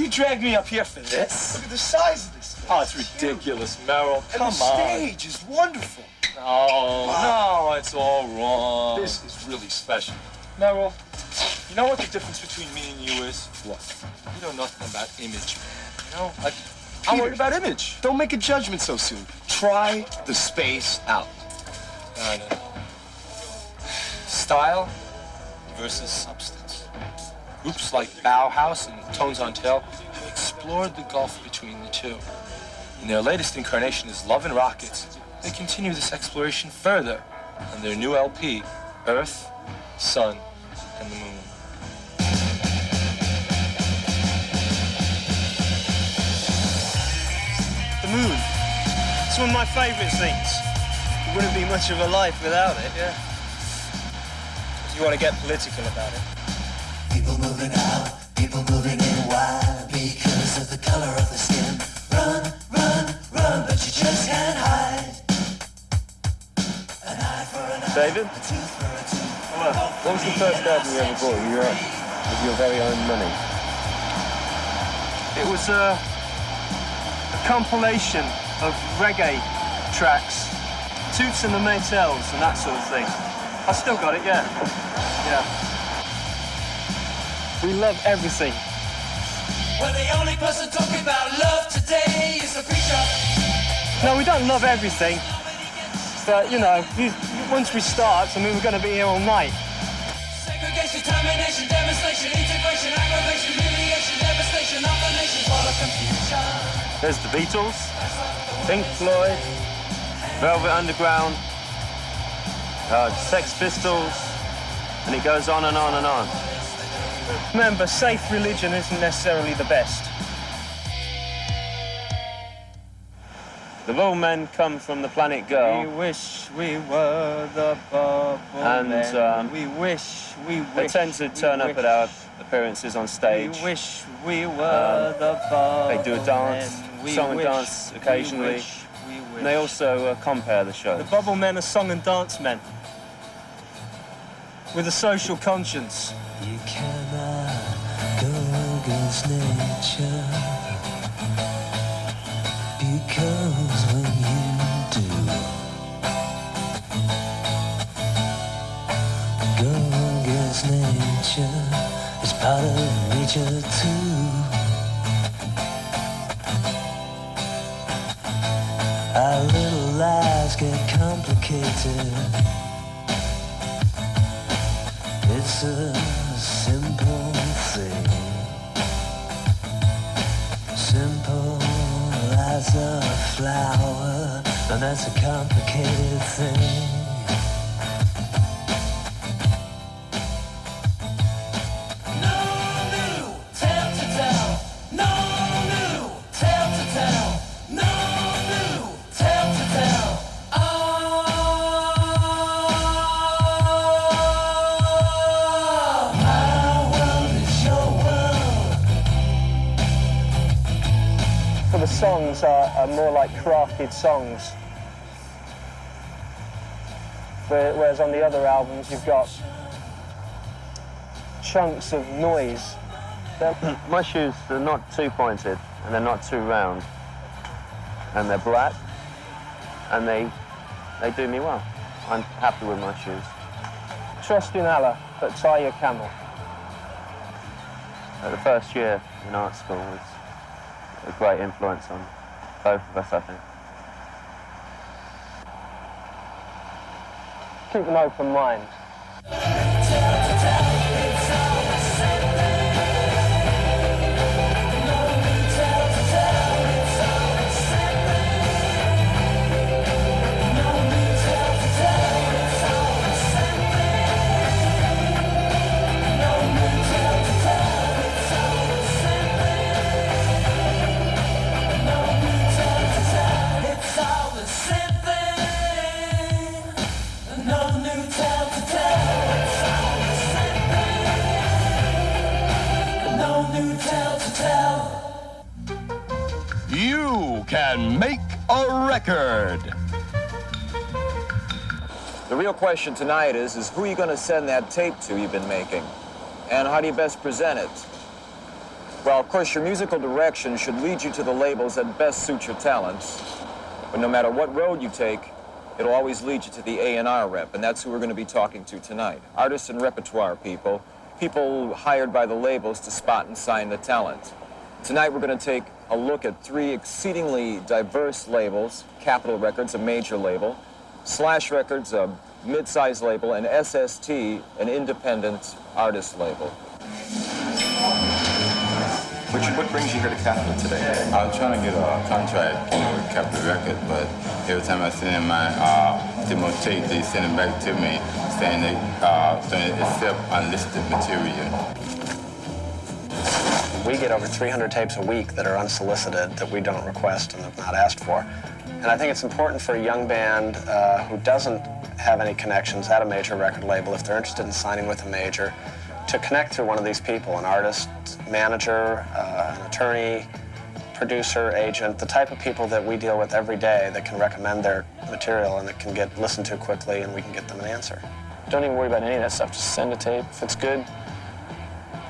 You dragged me up here for this? Look at the size of this place. Oh, it's ridiculous, Merrill. Come on. And the stage is wonderful. No, it's all wrong. This is really special. Merrill, you know what the difference between me and you is? What? You know nothing about image, man. You know, like, I'm worried about image. Don't make a judgment so soon. Try the space out. No. Style versus substance. Groups like Bauhaus and Tones on Tail have explored the gulf between the two. In their latest incarnation is Love and Rockets. They continue this exploration further on their new LP, Earth, Sun, and the Moon. The moon. It's one of my favorite things. It wouldn't be much of a life without it, yeah. You want to get political about it. People moving out, people moving in. Why? Because of the color of the skin. Run, run, run, but you just can't hide. An eye for an eye, David? a tooth for a tooth. Hello. What was the first album you ever bought with your very own money? It was a compilation of reggae tracks, Toots and the Maytals and that sort of thing. I still got it, yeah. Yeah. We love everything. Well, the only person talking about love today is the preacher. No, we don't love everything. But, you know, once we start, I mean, we're going to be here all night. Segregation, termination, demonstration, integration, aggravation, humiliation, devastation of the nation, full of confusion. There's the Beatles, Pink Floyd, Velvet Underground, Sex Pistols, and it goes on and on and on. Remember, safe religion isn't necessarily the best. The Bubble Men come from the planet Girl. We wish we were the Bubble Men. We wish, They tend to turn up at our appearances on stage. We wish we were the Bubble They do a dance, Men. song and dance occasionally. And they also compare the shows. The Bubble Men are song and dance men with a social conscience. You cannot go against nature, because when you do, go against nature, it's part of nature too. Our little lives get complicated. It's a simple thing, simple as a flower, and that's a complicated thing. No new tale to tell, no new tale to tell, no new tale to tell. The songs are more like crafted songs, whereas on the other albums you've got chunks of noise. My shoes are not too pointed and they're not too round, and they're black, and they do me well. I'm happy with my shoes. Trust in Allah, but tie your camel. The first year in art school was a great influence on both of us, I think. Keep an open mind. You can make a record. The real question tonight is who are you going to send that tape to you've been making? And how do you best present it? Well, of course, your musical direction should lead you to the labels that best suit your talents. But no matter what road you take, it'll always lead you to the A&R rep, and that's who we're going to be talking to tonight. Artists and repertoire people, people hired by the labels to spot and sign the talent. Tonight we're going to take a look at 3 exceedingly diverse labels: Capitol Records, a major label, Slash Records, a mid-sized label, and SST, an independent artist label. What brings you here to Capitol today? I was trying to get a contract with Capitol Records, but every time I send in my demo tape, they send it back to me saying they accept unlisted material. We get over 300 tapes a week that are unsolicited, that we don't request and have not asked for. And I think it's important for a young band who doesn't have any connections at a major record label, if they're interested in signing with a major, to connect through one of these people, an artist, manager, an attorney, producer, agent, the type of people that we deal with every day that can recommend their material and that can get listened to quickly and we can get them an answer. Don't even worry about any of that stuff. Just send a tape. If it's good,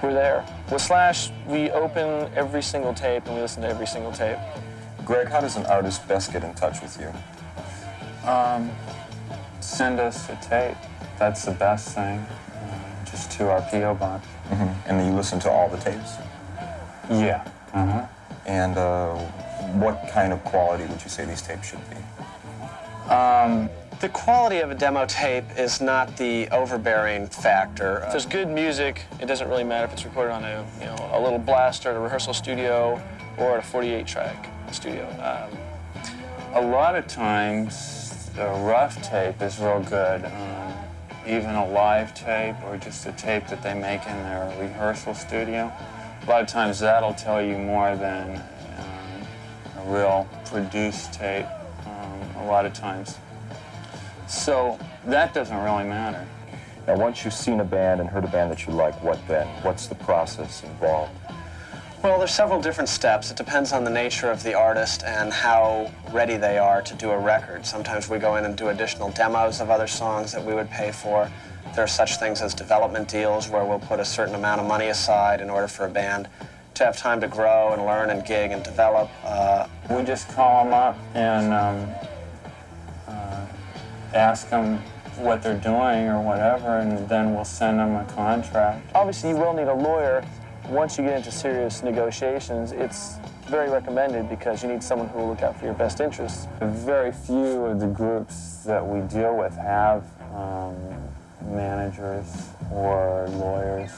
we're there. With Slash, we open every single tape and we listen to every single tape. Greg, how does an artist best get in touch with you? Send us a tape. That's the best thing. Just to our P.O. box. And then you listen to all the tapes? Yeah. And what kind of quality would you say these tapes should be? The quality of a demo tape is not the overbearing factor. If there's good music, it doesn't really matter if it's recorded on a little blaster at a rehearsal studio or at a 48-track studio. A lot of times, the rough tape is real good. Even a live tape or just a tape that they make in their rehearsal studio. A lot of times that'll tell you more than a real produced tape, a lot of times. So that doesn't really matter. Now, once you've seen a band and heard a band that you like, what then? What's the process involved? Well, there's several different steps. It depends on the nature of the artist and how ready they are to do a record. Sometimes we go in and do additional demos of other songs that we would pay for. There are such things as development deals where we'll put a certain amount of money aside in order for a band to have time to grow and learn and gig and develop. We just call them up and ask them what they're doing or whatever, and then we'll send them a contract. Obviously, you will need a lawyer. Once you get into serious negotiations, it's very recommended because you need someone who will look out for your best interests. Very few of the groups that we deal with have managers or lawyers.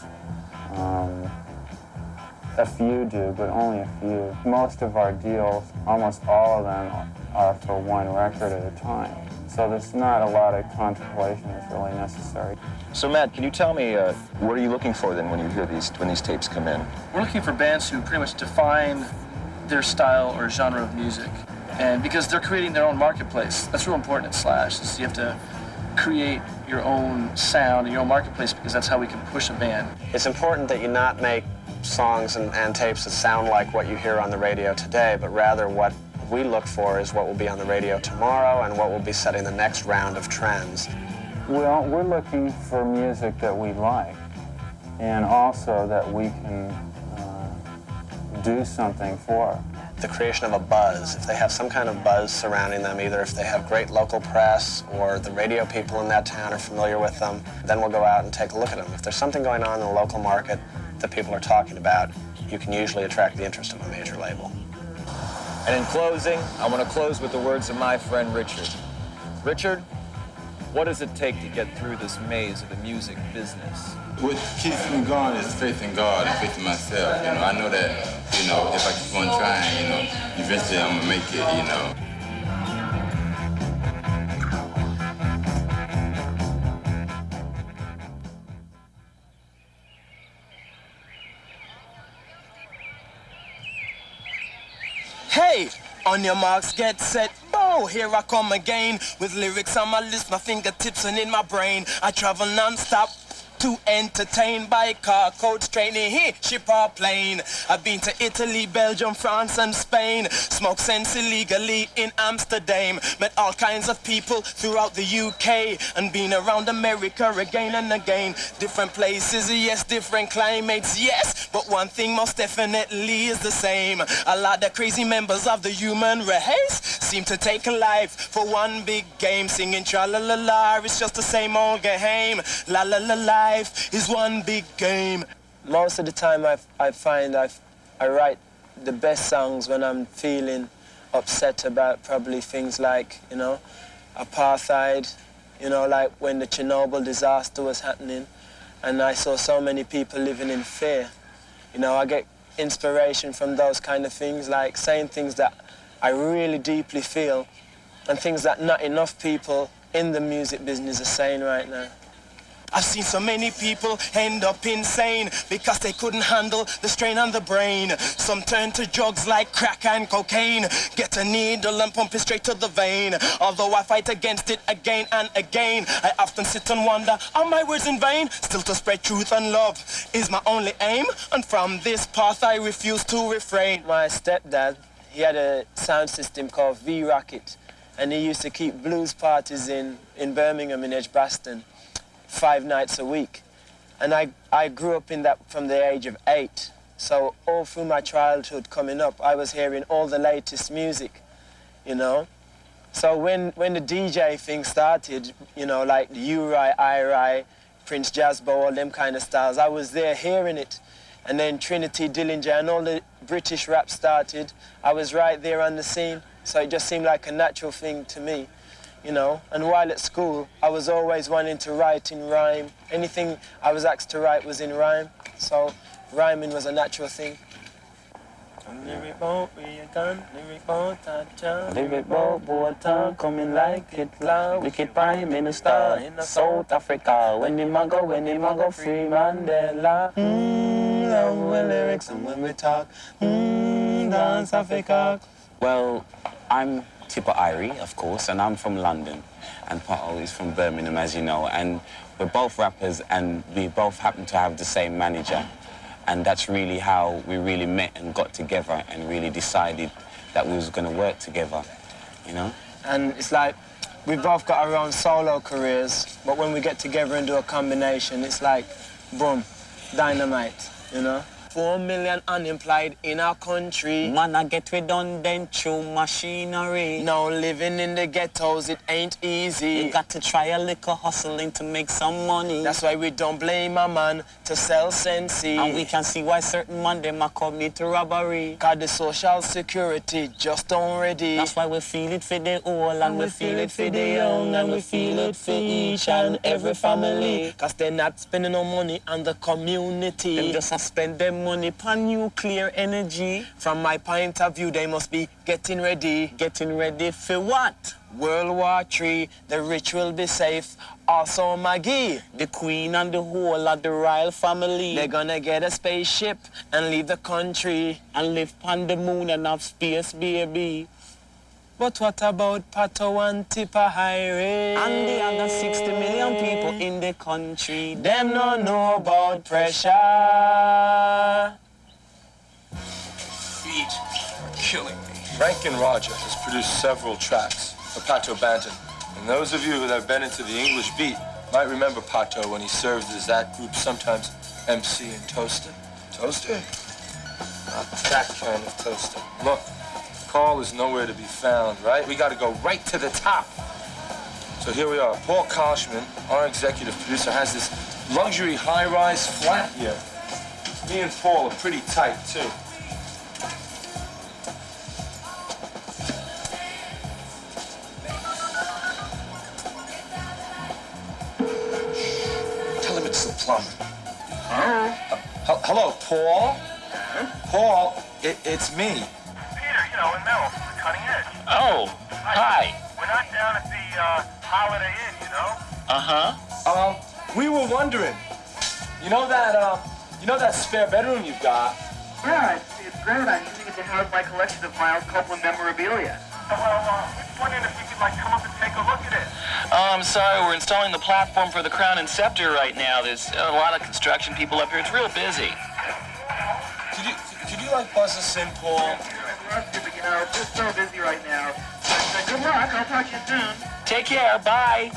A few do, but only a few. Most of our deals, almost all of them, are for one record at a time. So there's not a lot of contemplation that's really necessary. So Matt, can you tell me what are you looking for then when you hear when these tapes come in? We're looking for bands who pretty much define their style or genre of music. And because they're creating their own marketplace, that's real important at Slash. Is you have to create your own sound and your own marketplace because that's how we can push a band. It's important that you not make songs and tapes that sound like what you hear on the radio today, but rather what we look for is what will be on the radio tomorrow and what will be setting the next round of trends. Well, we're looking for music that we like and also that we can do something for. The creation of a buzz, if they have some kind of buzz surrounding them, either if they have great local press or the radio people in that town are familiar with them, then we'll go out and take a look at them. If there's something going on in the local market that people are talking about, you can usually attract the interest of a major label. And in closing, I want to close with the words of my friend Richard. Richard, what does it take to get through this maze of the music business? What keeps me going is faith in God and faith in myself. I know that, if I keep on trying, eventually I'm gonna make it, Hey, on your marks, get set, bow. Here I come again with lyrics on my list, my fingertips and in my brain. I travel non-stop to entertain by car, coach training, here, ship or plane. I've been to Italy, Belgium, France and Spain. Smoked sense illegally in Amsterdam. Met all kinds of people throughout the UK and been around America again and again. Different places, yes, different climates, yes. But one thing most definitely is the same. A lot of crazy members of the human race seem to take life for one big game. Singing tra-la-la-la, it's just the same old game. La-la-la, life is one big game. Most of the time I find I write the best songs when I'm feeling upset about probably things like, you know, apartheid, you know, like when the Chernobyl disaster was happening and I saw so many people living in fear. You know, I get inspiration from those kind of things, like saying things that I really deeply feel and things that not enough people in the music business are saying right now. I've seen so many people end up insane because they couldn't handle the strain on the brain. Some turn to drugs like crack and cocaine, get a needle and pump it straight to the vein. Although I fight against it again and again, I often sit and wonder, are my words in vain? Still to spread truth and love is my only aim, and from this path I refuse to refrain. My stepdad, he had a sound system called V-Rocket, and he used to keep blues parties in Birmingham in Edgbaston 5 nights a week. And I grew up in that from the age of 8. So all through my childhood coming up, I was hearing all the latest music, you know. So when the DJ thing started, you know, like the Uri, Iri, Prince Jazzbo, all them kind of styles, I was there hearing it. And then Trinity, Dillinger, and all the British rap started. I was right there on the scene. So it just seemed like a natural thing to me, you know. And while at school, I was always wanting to write in rhyme. Anything I was asked to write was in rhyme. So rhyming was a natural thing. Lyric boat, boy, time coming like it loud. Wicked Prime Minister in South Africa. When the mago, free Mandela. Love with lyrics and when we talk, dance Africa. Well, I'm Tipper Irie, of course, and I'm from London. And Pato is from Birmingham, as you know. And we're both rappers, and we both happen to have the same manager. And that's really how we really met and got together and really decided that we was going to work together, you know? And it's like, we've both got our own solo careers, but when we get together and do a combination, it's like, boom, dynamite, you know? 4 million unemployed in our country. Man, I get redundant through machinery. Now living in the ghettos, it ain't easy. You got to try a little hustling to make some money. That's why we don't blame a man to sell Sensi. And we can see why certain man them are commit to robbery. Cause the social security just don't ready. That's why we feel it for the old and we feel it for the young and we feel it for each and every family. Cause they're not spending no money on the community. Them just spend them money on nuclear energy. From my point of view, they must be getting ready. Getting ready for what? World War III, the rich will be safe. Also Maggie, the Queen and the whole of the royal family. They're gonna get a spaceship and leave the country. And live on the moon and have space, baby. But what about Pato and Tipper Irie? And the other 60 million people in the country. Them no know about pressure. Beat are killing me. Rankin Roger has produced several tracks for Pato Banton. And those of you who have been into the English beat might remember Pato when he served as that group's sometimes MC and toaster. Toaster? Not that kind of toaster. Look. Carl is nowhere to be found, right? We got to go right to the top. So here we are. Paul Koshman, our executive producer, has this luxury high-rise flat here. Me and Paul are pretty tight, too. Tell him it's the plumber. Hello, Paul? Huh? Paul, it's me. You know, in Mel, Cutting Edge. Oh, hi. We're not down at the Holiday Inn, you know? We were wondering, you know that spare bedroom you've got? Yeah, it's great. I'm using it to house my collection of Miles Copeland memorabilia. Well, wondering if you could, like, come up and take a look at it. Oh, I'm sorry, we're installing the platform for the Crown and Scepter right now. There's a lot of construction people up here. It's real busy. Could you like buzz us in, Paul? You know, just so busy right now. But, good luck. I'll talk to you soon. Take care. Bye.